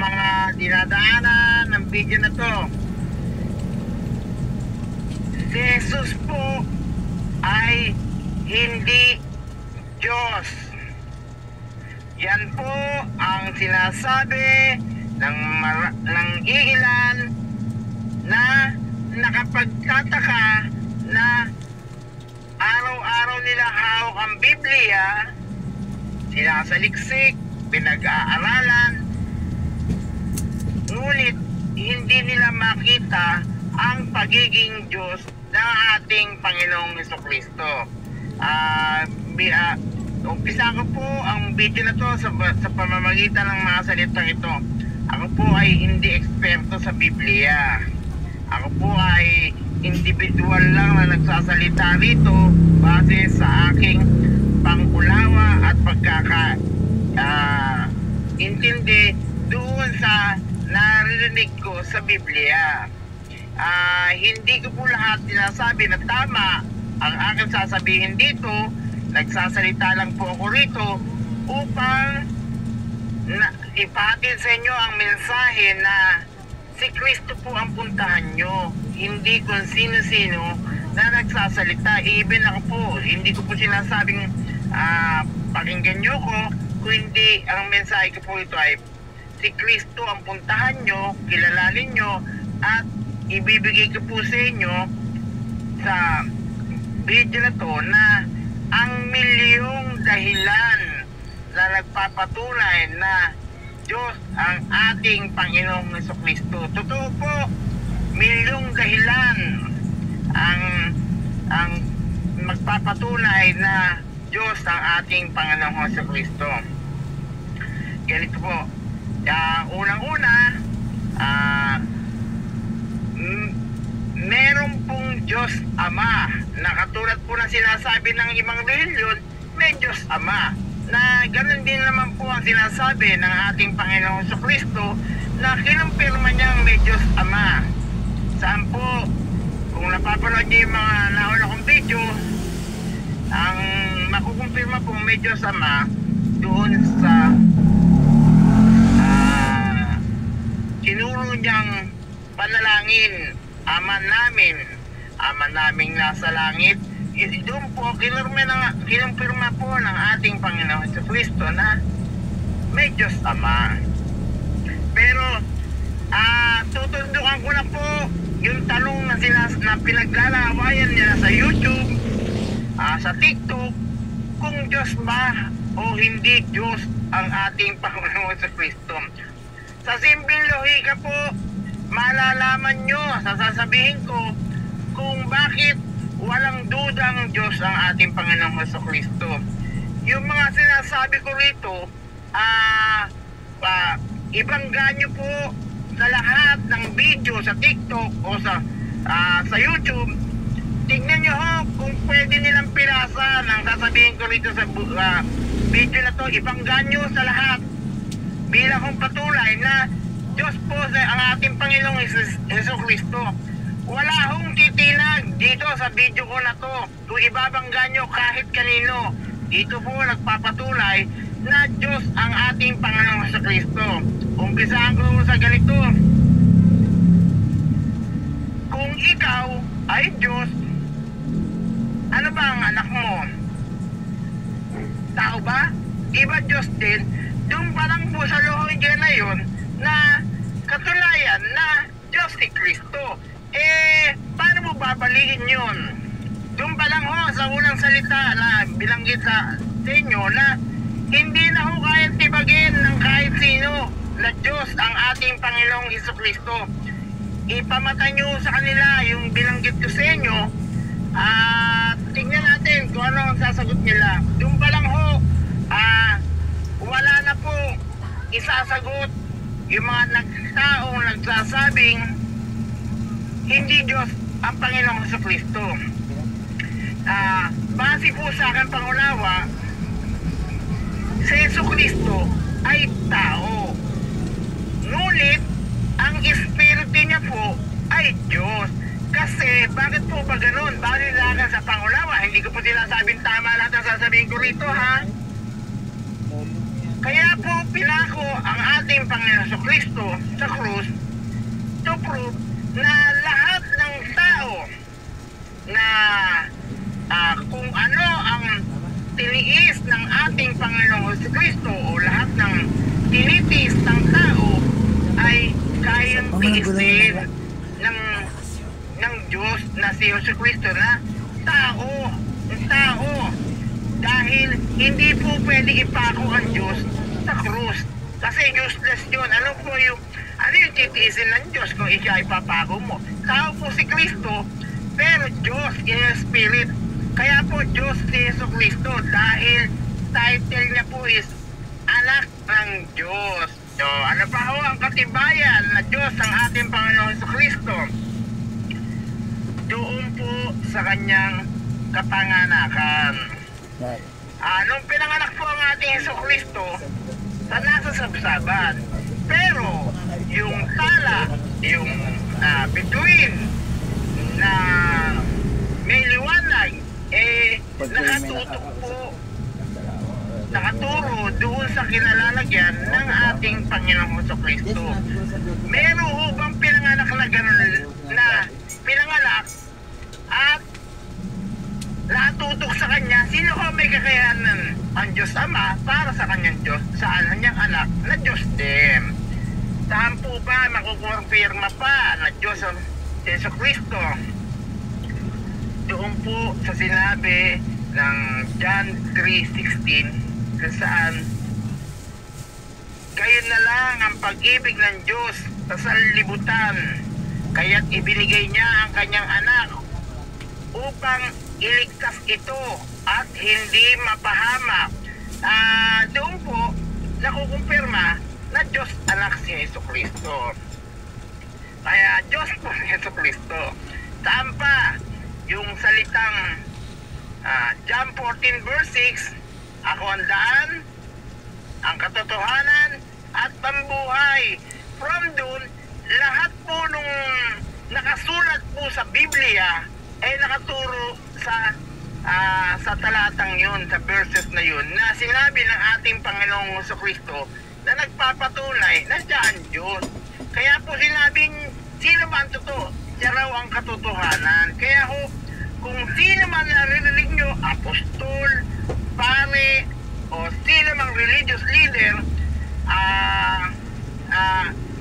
mga dinadaanan ng video na to. Si Jesus po ay hindi Diyos. Yan po ang sinasabi ng iilan na nakapagtataka na araw-araw nila hawak ang Biblia, sinasaliksik, pinag-aaralan, ngunit hindi nila makita ang pagiging Diyos ng ating Panginoong Jesucristo. Umpisa ko po ang video na to sa pamamagitan ng mga salitang ito. Ako po ay hindi eksperto sa Biblia. Ako po ay individual lang na nagsasalita rito base sa aking pangulawa at intindi doon sa naririnig ko sa Biblia. Hindi ko po lahat sinasabi na tama ang aking sasabihin dito. Nagsasalita lang po ako rito upang ipahatid sa inyo ang mensahe na si Kristo po ang puntahan nyo, hindi kung sino-sino na nagsasalita. Even ako po, hindi ko po sinasabing pakinggan nyo ko, kundi ang mensahe ko po ito ay si Kristo ang puntahan nyo, kilalalin nyo, at ibibigay ko po sa inyo sa video na to na ang milyong dahilan na nagpapatunay na Diyos ang ating Panginoong Jesucristo. Totoo po, milyong dahilan ang magpapatunay na Diyos ang ating Panginoong Jesucristo. Ganito po. Unang-una, meron pong Diyos Ama na katulad po na sinasabi ng ibang reliyon, may Diyos Ama na ganoon din naman po ang sinasabi ng ating Panginoong Jesucristo na kinumpirma niyang may Diyos Ama. Saan po, kung napapanood niyo yung mga nauna kong video, ang makukumpirma po may Diyos Ama doon sa tinuro niyang panalangin, Ama naming nasa langit. Doon po kinumpirma po ng ating Panginoon Jesucristo na may Diyos Ama. Pero tutundukan ko na po yung tanong na pinaglalawayan nila sa YouTube, sa TikTok, kung Diyos ba o hindi Diyos ang ating Panginoon Jesucristo. Sa simpleng lohika po, malalaman nyo sa sasabihin ko kung bakit walang dudang Diyos ang ating Panginoong Jesucristo. Yung mga sinasabi ko rito, ibangga nyo po sa lahat ng video sa TikTok o sa YouTube. Tignan nyo ho kung pwede nilang pirasa ng sasabihin ko rito sa video na to. Ibangga nyo sa lahat bilang kong patunay na Diyos po ang ating Panginoong Jesucristo. Wala hong titinag dito sa video ko na to. Kung ibabangga nyo kahit kanino, dito po nagpapatunay na Diyos ang ating Panginoong Jesucristo. Umpisaan ko sa ganito. Kung ikaw ay Diyos, ano ba ang anak mo? Tao ba? Iba Diyos din. Doon pa lang po sa lohika na yun na katunayan na Diyos si Kristo. Paano mo babalikin yun? Doon pa lang ho sa unang salita na bilanggit sa inyo na hindi na ho kayang tibagin ng kahit sino na Diyos ang ating Panginoong Jesucristo. Ipamatay nyo sa kanila yung bilanggit ko sa inyo at tingnan natin kung ano ang sasagot nila. Doon pa lang ho, wala na po isasagot yung mga taong nagsasabing hindi Diyos ang Panginoong Jesucristo. Base po sa aking pangunawa, si Jesucristo ay tao. Ngunit, ang espiritu niya po ay Diyos. Kasi, bakit po ba ganun? Bali lang sa pangunawa. Hindi ko po sinasabing tama lahat ang sasabihin ko rito, ha? Kaya po, pinako ang ating Panginoon Jesucristo sa krus to prove na lahat ng tao na kung ano ang tiniis ng ating Panginoong Jesucristo o lahat ng tinitiis ng tao ay kayang tiisin ng Diyos na si Jesucristo na tao dahil hindi po pwede ipako ang Diyos sa krus kasi useless yun. Ano yung titiisin ng Diyos kung siya ipapako mo? Tao po si Kristo pero Diyos in spirit. Kaya po Diyos si Jesucristo dahil title niya po is anak ng Diyos. So, ano pa ho ang katibayan na Diyos ang ating Panginoong Jesucristo? Doon po sa kanyang kapanganakan. Nung pinanganak po ang ating Jesucristo, sa nasa sabsaban. Pero, yung tala, yung bituin na may liwanag, nakaturo doon sa kinalalagyan ng ating Panginoong Jesucristo. Meron ho bang pinanganak na gano'n na pinanganak at natutok sa kanya? Sino ho may kakayanan? Ang Diyos Ama para sa kanyang Diyos, sa kanyang anak na Diyos din. Saan po ba makukumpirma pa na Diyos ang Jesucristo? Doon po sa sinabi ng John 3:16 kung saan kayo na lang ang pag-ibig ng Diyos sa sanlibutan kaya't ibinigay niya ang kanyang anak upang iligtas ito at hindi mapahamak. Doon po nakukumpirma na Diyos anak si Jesucristo. Kaya Diyos po si Jesucristo. Saan pa yung salitang John 14:6, ako ang daan, ang katotohanan at pambuhay. From doon, lahat po nung nakasulat po sa Biblia ay nakaturo sa talatang yun, sa verses na yun, na sinabi ng ating Panginoong Jesucristo na nagpapatunay na siya ang Diyos. Kaya po sinabing, sino ba ang totoo? Siya raw ang katotohanan. Kaya ho, kung sino man naririnig nyo, apostol, pare, o sino mang religious leader,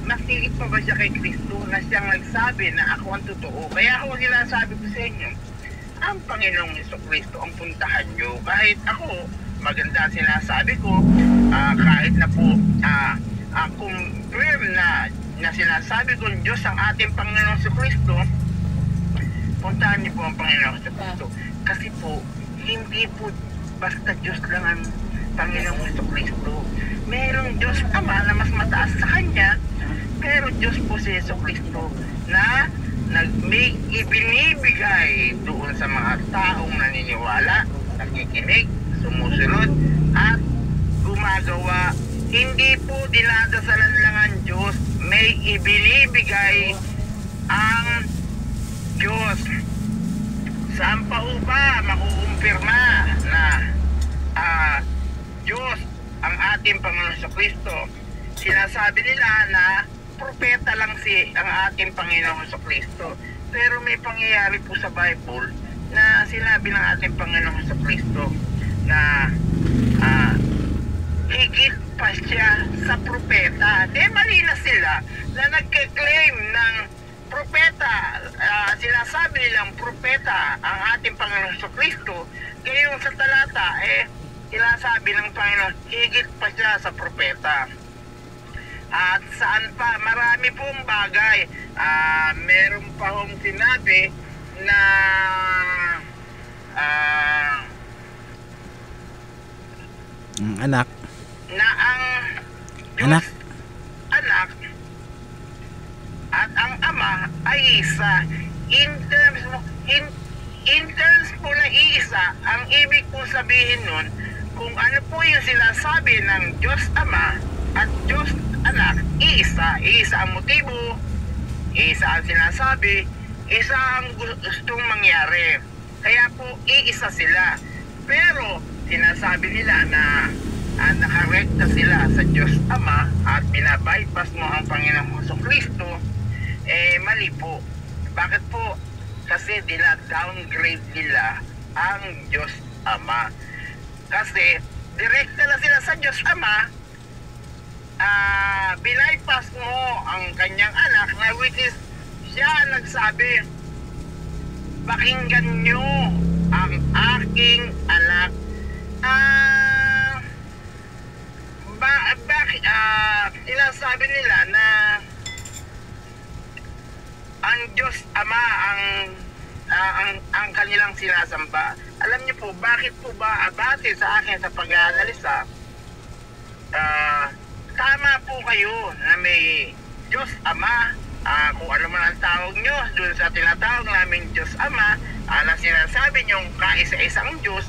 mas higit pa ba siya kay Kristo na siyang nagsabi na ako ang totoo? Kaya ako sinasabi ko sa inyo, ang Panginoong Jesucristo ang puntahan nyo. Kahit ako, maganda ang sinasabi ko, kahit na po confirm na sinasabi ko Diyos ang ating Panginoong Jesucristo, puntahan niyo po ang Panginoong Jesucristo. Kasi po, hindi po basta Diyos lang ang Panginoong Jesucristo. Merong Diyos Ama na mas mataas sa Kanya, pero Diyos po si Jesucristo na ibinibigay doon sa mga taong naniniwala, nakikinig, sumusunod, at gumagawa. Hindi po dinadasalan lang ang Diyos, may ibinibigay ang Diyos. Saan pa ho ba makukumpirma na Diyos ang ating Panginoon Jesucristo? Sinasabi nila na propeta lang ang ating Panginoong Jesucristo. Pero may pangyayari po sa Bible na sinabi ng ating Panginoong Jesucristo na higit pa siya sa propeta. Mali na sila na nagke-claim ng propeta. Sinasabi nilang propeta ang ating Panginoong Jesucristo. Ngayon sa talata, sinasabi ng Panginoon, higit pa siya sa propeta. At saan pa? Marami pong bagay. Meron pa hong sinabi na anak na ang Diyos, anak at ang Ama ay isa. In terms po na iisa, ang ibig po sabihin nun, kung ano po yung sinasabi ng Diyos Ama at Diyos Anak, iisa. Iisa ang motibo, iisa ang sinasabi, isa ang gustong mangyari. Kaya po, iisa sila. Pero, sinasabi nila na nakarekta sila sa Diyos Ama at binabypass mo ang Panginoong Jesucristo, mali po. Bakit po? Kasi dina-downgrade nila ang Diyos Ama. Kasi direkta na sila sa Diyos Ama, binypass mo ang kanyang anak na which is siya nagsabi, pakinggan nyo ang aking anak. Bakit sinasabi nila na ang Diyos Ama ang kanilang sinasamba? Alam niyo po bakit po ba base sa akin sa pag-aanalisa, tama po kayo na may Diyos Ama, kung ano man ang tawag nyo doon sa tinatawag namin Diyos Ama, na sinasabi nyong kaisa-isang Diyos.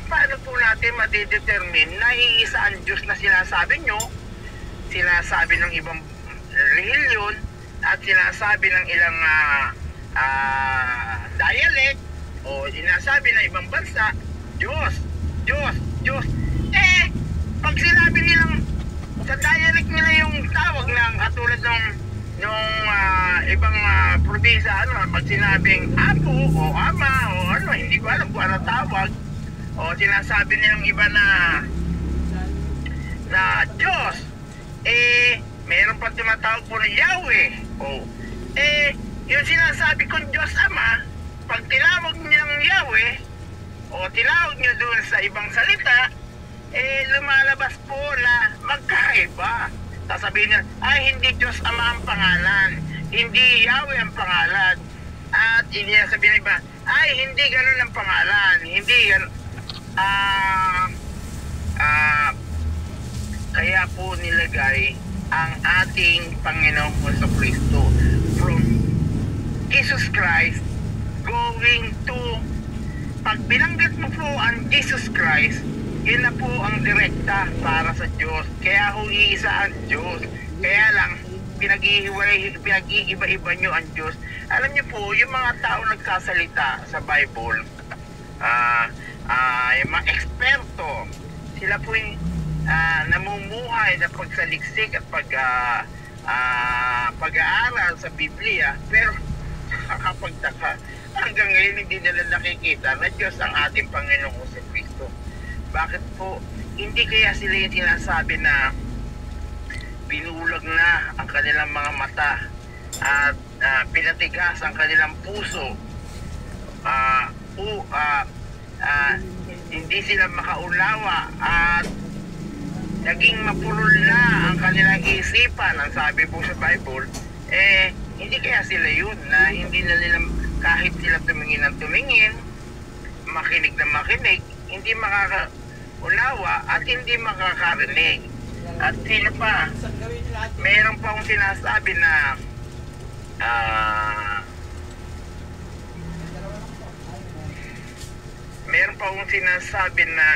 Paano po natin madidetermine na iisa ang Diyos na sinasabi nyo, sinasabi ng ibang relihiyon, at sinasabi ng ilang dialect, o sinasabi ng ibang bansa, Diyos, Diyos, Diyos. Pag sinabi nilang sa dialect nila yung tawag ng katulad ng ibang probinsya, pag sinabing Apo o Ama o hindi ko alam kung ano tawag, o sinasabi nilang iba na Diyos, meron pa tumatawag po na Yahweh, yung sinasabi kong Diyos Ama, pag tinawag niyang Yahweh o tinawag niyo doon sa ibang salita, lumalabas po na magkaiba. Sasabihin niya, hindi Diyos Ama ang pangalan, hindi Yahweh ang pangalan. At hindi sabihin iba, hindi ganun ang pangalan, hindi ganun. Kaya po nilagay ang ating Panginoong Jesucristo from Jesus Christ going to, pag binanggit mo po ang Jesus Christ, yun na po ang direkta para sa Diyos. Kaya ho iisa ang Diyos. Kaya lang pinag-iiba-iba nyo ang Diyos. Alam niyo po, yung mga tao nagsasalita sa Bible, yung mga eksperto, sila po yung namumuhay na pagsaliksik at pag-aaral sa Biblia, pero nakakapagtaka, hanggang ngayon hindi nila nakikita na Diyos ang ating Panginoong Jesucristo. Bakit po? Hindi kaya sila yung sinasabi na binulag na ang kanilang mga mata at pinatigas ang kanilang puso, hindi sila makaunawa at naging mapulol na ang kanilang isipan, ang sabi po sa Bible, hindi kaya sila yun na hindi na nila, kahit sila tumingin ng tumingin, makinig na makinig, hindi makakaunawa at hindi makakarinig. At sino pa? Mayroon pa akong sinasabi na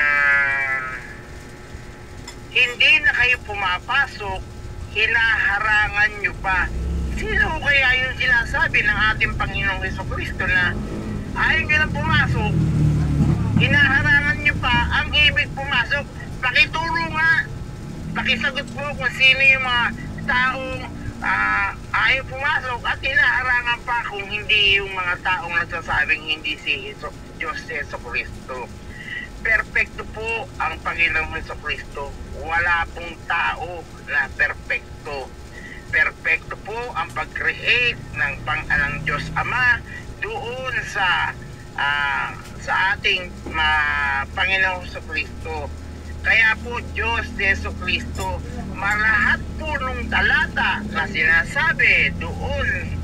hindi na kayo pumapasok, hinaharangan nyo pa. Sino kaya yung sinasabi ng ating Panginoong Jesucristo na ayaw nyo lang pumasok, hinaharangan nyo pa ang ibig pumasok? Pakituro nga, pakisagot po kung sino yung mga taong ayaw pumasok at hinaharangan pa, kung hindi yung mga taong nagsasabing hindi si Diyos Jesucristo. Perfecto po ang Panginoong Jesucristo. Wala pong tao na perfecto. Perfecto po ang pag-create ng Diyos Ama doon sa ating Panginoong Jesucristo. Kaya po Diyos Jesucristo, malahat po nung talata na sinasabi doon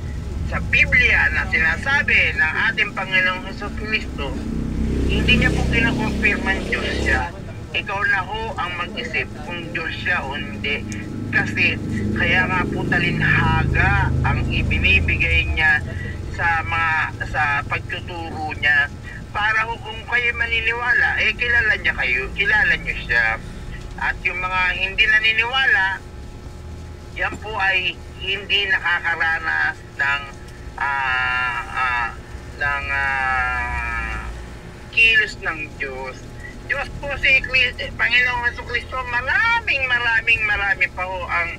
sa Biblia na sinasabi ng ating Panginoong Jesucristo, hindi niya po kinakonfirman Diyos siya. Ikaw na ho ang mag-isip kung Diyos siya o hindi. Kasi kaya nga po talinhaga ang ibinibigay niya sa pagtuturo niya, para kung kayo maniniwala, kilala niya kayo, kilala niyo siya. At yung mga hindi naniniwala, yan po ay hindi nakakaranas ng kilos ng Diyos. Diyos po si Panginoong Jesucristo, marami pa ho ang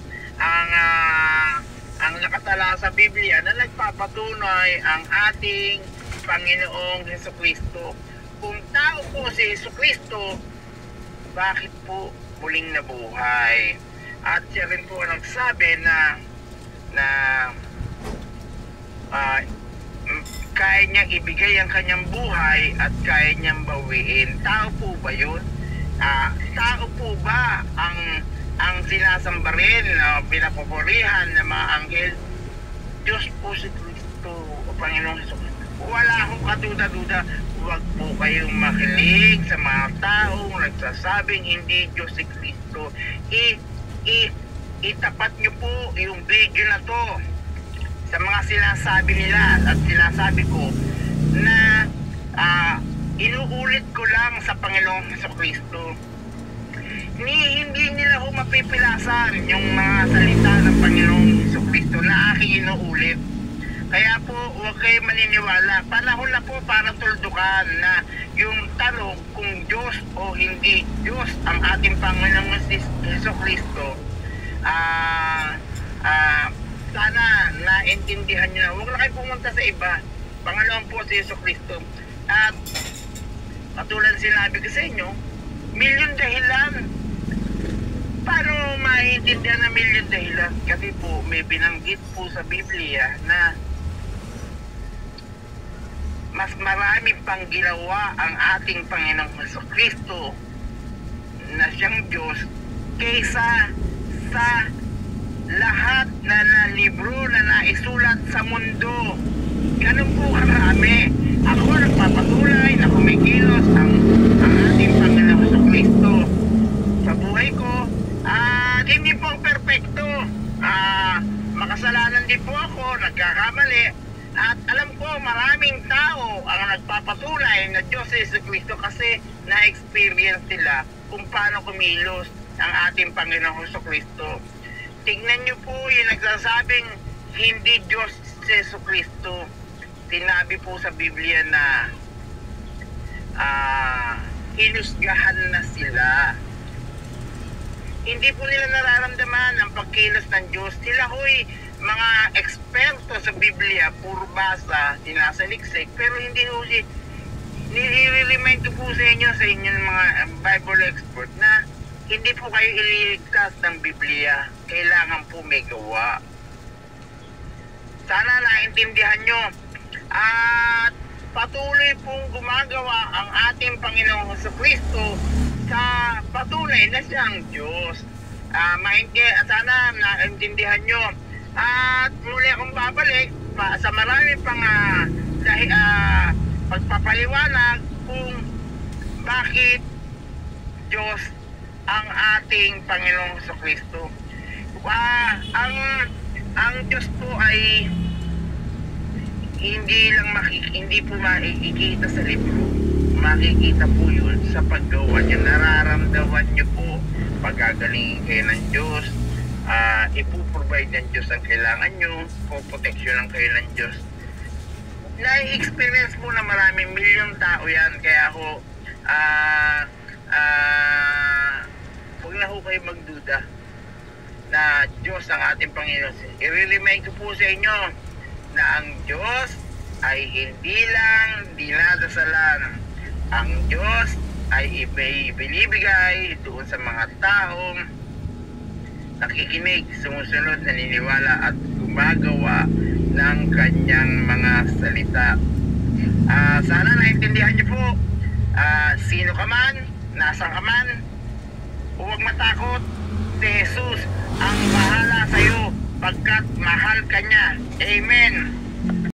nakatala sa Biblia na nagpapatunay ang ating Panginoong Jesucristo. Kung tao po si Jesucristo, bakit po muling nabuhay? At siya rin po nagsabi na kaya niyang ibigay ang kanyang buhay at kaya niyang bawiin. Tao po ba yun? Tao po ba ang sinasamba rin, pinapupurihan ng mga anghel? Diyos po si Kristo o Panginoong Jesucristo. Wala akong katuda-duda. Huwag po kayong makinig sa mga taong nagsasabing hindi Diyos si Kristo. Itapat niyo po yung video na to sa mga sinasabi nila at sinasabi ko na inuulit ko lang sa Panginoong Jesucristo. Hindi nila ho mapipilasan yung mga salita ng Panginoong Jesucristo na aking inuulit. Kaya po huwag kayo maniniwala. Panahon na po para tuldukan na yung tanong kung Diyos o hindi Diyos ang ating Panginoong Jesucristo. Sana naintindihan nyo na. Huwag na kayo pumunta sa iba. Panginoon po si Jesucristo. At katulad sinabi ko sa inyo, milyon dahilan. Paano maintindihan na milyon dahilan? Kasi po may binanggit po sa Biblia na mas marami pang ginawa ang ating Panginoong Jesucristo na siyang Diyos kaysa sa lahat na libro na naisulat sa mundo. Ganun po karami. Ako nagpapatunay na kumikilos ang ating Panginoong Jesucristo sa buhay ko. At hindi po perfecto. Makasalanan din po ako, nagkakamali. At alam ko maraming tao ang nagpapatunay na Diyos si Jesucristo kasi na-experience nila kung paano kumilos ang ating Panginoong Jesucristo. Tingnan niyo po yung nagsasabing hindi Diyos si Jesucristo. Sinabi po sa Biblia na hinusgahan na sila. Hindi po nila nararamdaman ang pagkilos ng Diyos. Sila ho'y mga eksperto sa Biblia, puro basa, sinasaliksik, pero hindi ho nire-remind ko po sa inyong mga Bible expert na hindi po kayo ililigtas ng Biblia. Kailangan po may gawa. Sana naintindihan nyo. At patuloy pong gumagawa ang ating Panginoong Jesucristo sa patunay na siyang Diyos. Sana naintindihan nyo. At muli akong babalik sa marami pang pagpapaliwanag kung bakit Diyos ang ating Panginoong Jesucristo. Ang Diyos po ay hindi po makikita sa libro. Makikita po yun sa paggawa niya. Nararamdaman niyo po paggagalingin kayo ng Diyos. Ipuprovide ng Diyos ang kailangan nyo, poproteksyonan kayo ng Diyos. Na-experience po na maraming milyong tao yan, kaya ho huwag na ho kayo magduda na Diyos ang ating Panginoon. I-remind ko po sa inyo na ang Diyos ay hindi lang dinadasalan. Ang Diyos ay ibinibigay doon sa mga taong nakikinig, sumusunod, naniniwala at gumagawa ng kanyang mga salita. Sana naintindihan niyo po. Sino ka man, nasaan ka man, huwag matakot. Si Jesus ang bahala sa iyo pagkat mahal ka niya. Amen.